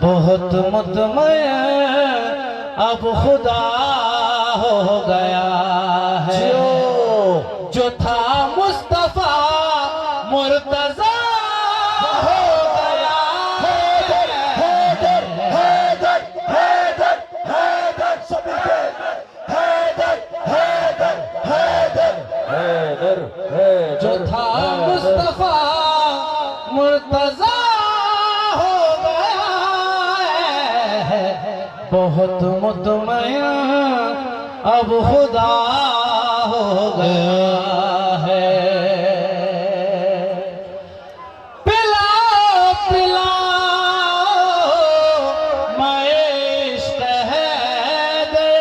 बहुत मुतमईन अब खुदा हो गया है। जो था मुस्तफा मुर्तजा हो गया है। हैदर हैदर हैदर हैदर सभी के हैदर हैदर हैदर हैदर हैदर जो था मुस्तफा मुर्तजा हो गया है। बहुत मुतमईन अब खुदा हो गया है। पिलाओ पिलाओ मैं इश्क है दे।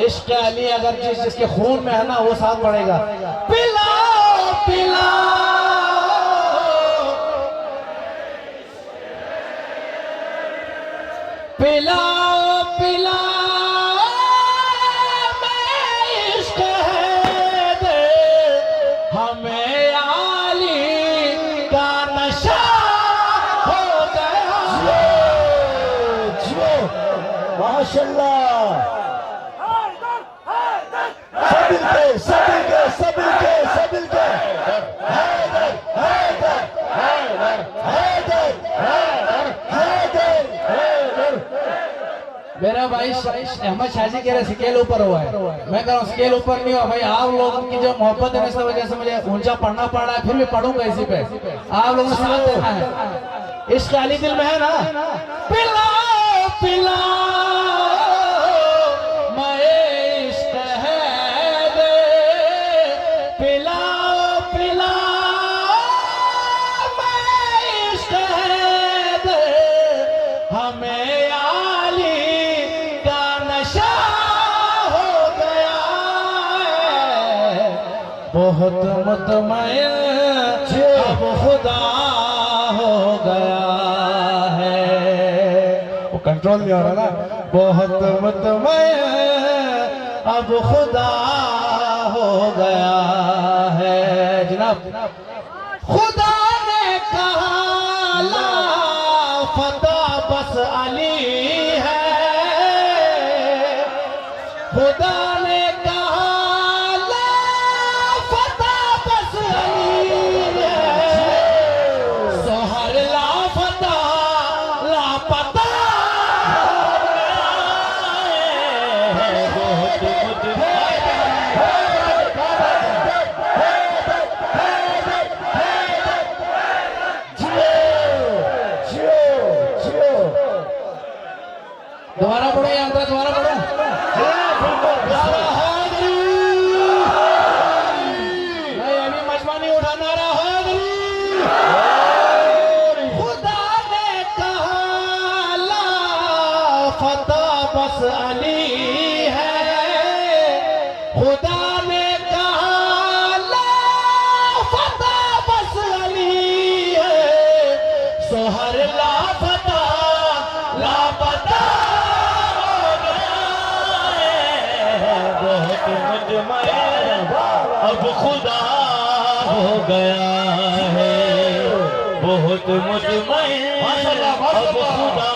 इश्क अली अगर जिसके खून में है ना वो साथ पड़ेगा। पिलाओ पिलाओ पिलाओ पिलाओ मैं इश्क है दे। हमें आली का नशा हो गया। जो माशाल्लाह सभी के सभी के सभी के सभी के हैदर हैदर हैदर हैदर हैदर हैदर हैदर। मेरा भाई अहमद शाजी कह रहे स्केल ऊपर हुआ है। मैं कह रहा हूँ स्केल ऊपर नहीं हुआ भाई। आप लोगों की जो मोहब्बत है इस वजह से मुझे ऊंचा पढ़ना पड़ रहा है। फिर भी पढ़ूंगा इसी पे। आप लोगों ने साथ देना है। इश्क अली दिल में है ना। पिलाओ पिलाओ मैं इश्क है दे। पिलाओ पिलाओ मैं इश्क है दे। हमें आली का नशा हो गया है। बहुत मुतमईन अब खुदा हो गया है। वो कंट्रोल नहीं हो रहा ना। बहुत मुतमईन अब खुदा हो गया है। जनाब खुदा ने कहा ला फता बस अली है। खुदा ने कहा ला फता बस अली है। सोहर ला फता लापता है। बहुत दोबारा पढ़ो या अंदर दोबारा पढ़ो। नहीं अभी मजमा नहीं उठाना रहा। खुदा ने कहा ला फता बस अली है। खुदा ने कहा ला फता बस अली है। सोहर ला फता लापता अब खुदा हो गया है। बहुत मुतमईन अब खुदा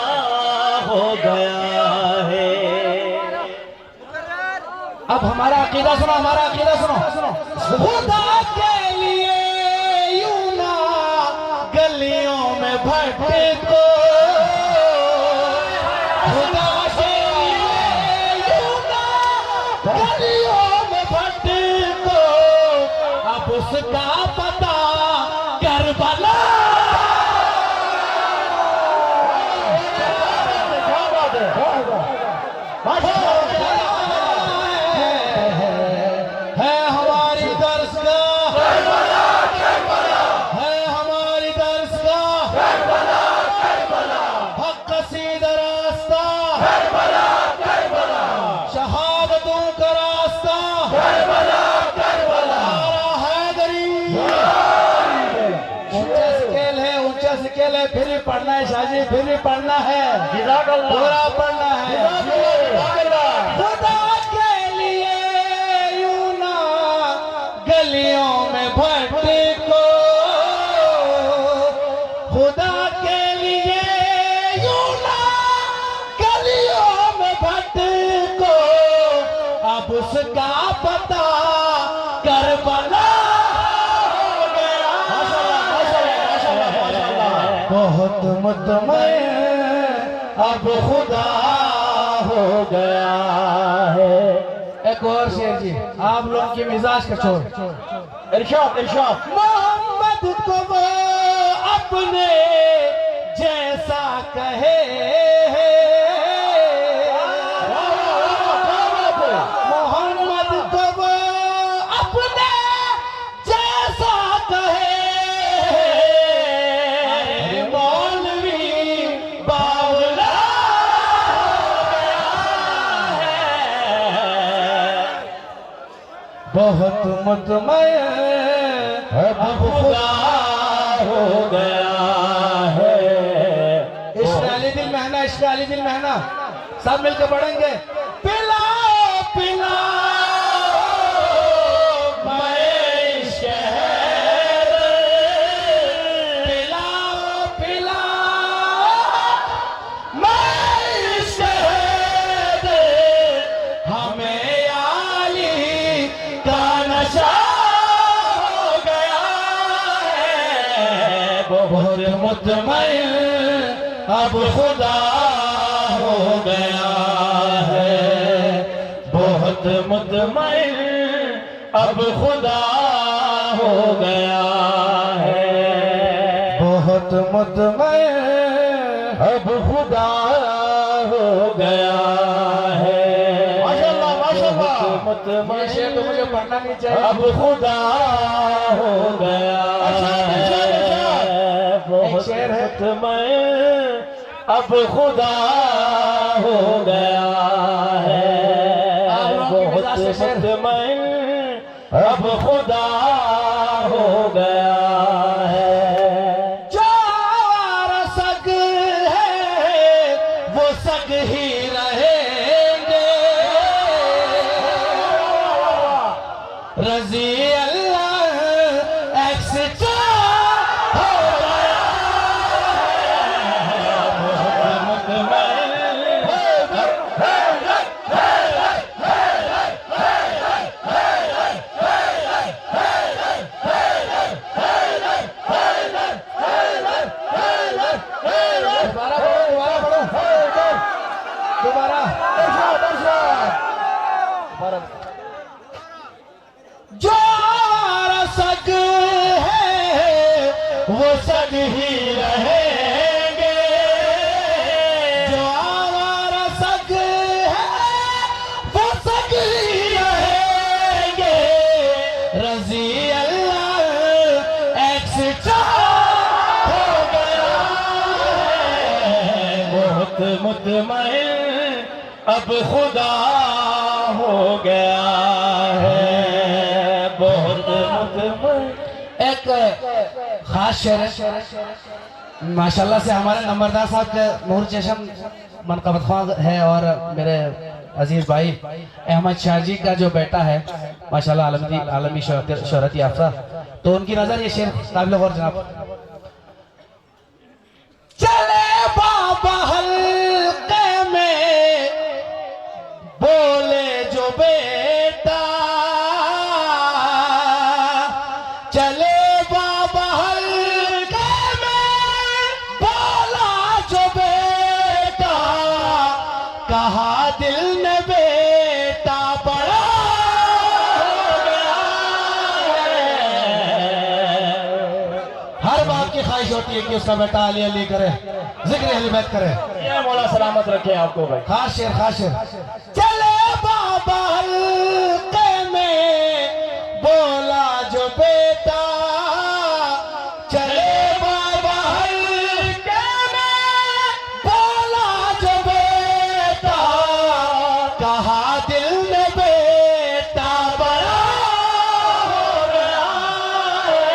हो गया है। अब हमारा अकीदा सुनो। हमारा अकीदा सुनो। खुदा के लिए यूं ना गलियों में भटको। खुदा के लिए यूं ना गलियों में भटको। अब उसका पता करबला है हमारी दर्स का। है हमारी दर्स का हक सीधा रास्ता। शहादतों का रास्ता। हमारा हैदरी। ऊंचा स्केल है। ऊंचा स्केल है। फिर भी पढ़ना है शाजी। फिर भी पढ़ना है। पूरा पढ़ना है। खुदा के लिए यूं ना गलियों में भटको। खुदा के लिए यूं ना गलियों में भटको, अब उसका पता करबला हो गया। बहुत मुतमईन अब खुदा हो गया है। एक और शेर जी, आप लोगों की मिजाज का छोड़। इरशाद इरशाद। मोहम्मद को वो अपने जैसा कहे, मोहम्मद को वो अपने जैसा कहे, मौलवी बावला बहुत मुतमईन अब खुदा हो गया है। इश्क़ अली दिल महना, इश्क़ अली दिल महना, सब मिलकर पढ़ेंगे। पिलाओ पिलाओ मैं इश्क़ हैदर, पिलाओ पिलाओ मैं इश्क़ हैदर, हमें आली का नशा हो गया है। बहुत मुतमईन अब खुदा हो गया है। बहुत मुतमईन अब खुदा हो गया है। बहुत मुतमईन अब खुदा हो गया है। माशाल्लाह माशाल्लाह। मुतमईन शेर तो मुझे पढ़ना नहीं चाहिए। अब खुदा हो गया है। बहुत शेर है। मुतमईन अब खुदा हो गया है। बहुत मुतमईन अब खुदा हो गया है। जो आवारा सग है वो सग ही रहेंगे, रजी अल्लाह एक्स्ट्रा हो गया है। बहुत दोबारा पढ़ो, दोबारा जो रसग है वो सग ही रहेंगे, जो रसग है वो सग ही रहेंगे, रजी अल्लाह एक्स्ट्रा हो गया है। बहुत मुतमईन अब खुदा हो गया है। बहुत मुतमईन। एक खास शेर है माशाल्लाह से, हमारे नंबरदार साहब के नूर चशम मनकबत ख्वां है और मेरे अजीज भाई अहमद शाह जी का जो बेटा है माशाल्लाह आलमी शोहरत याफ्ता, तो उनकी नजर ये शेर काबिल गौर जनाब। चले बाबा हल्के में बोले जो बेटा, चले बाबा हल्के में बोला जो बेटा, कहा दिल ने बेटा बड़ा हो गया है। हर बाप की ख्वाहिश होती है कि उसका बेटा अली अली करे, जिक्र अहले बैत करे। ये मौला सलामत रखे आपको भाई। खास शेर, खास शेर। चले बाबा हल्के में बोला जो बेटा, चले बाबा हल्के में बोला जो बेटा, कहा दिल ने बेटा बड़ा हो गया है।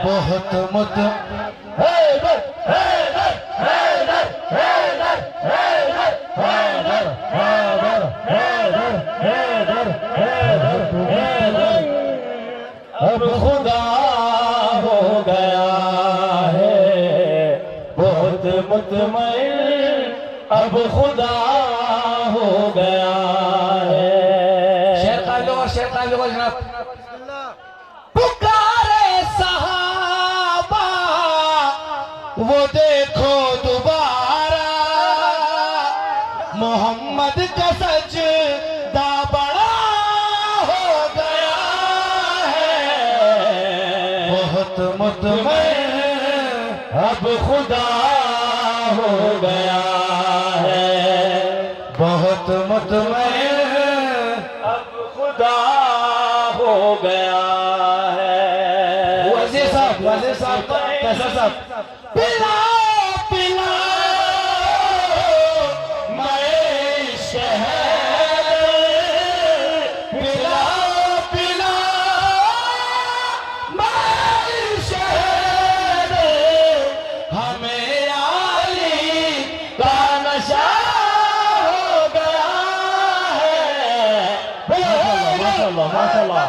बहुत मुत अब खुदा हो गया मुतमइन अब खुदा हो गया है। शेर कायदे को जनाब। पुकारे सहाबा वो देखो दोबारा, मोहम्मद का सजदा बड़ा हो गया है। बहुत मुतमइन अब खुदा हो गया है। बहुत मुतमइन अब खुदा हो गया है। वजीर साहब कैसा साहब, पिलाओ पिलाओ मैं शहद, पिलाओ पिलाओ मैं शहद, हमें आली का नशा हो गया है। माशाल्लाह माशाल्लाह।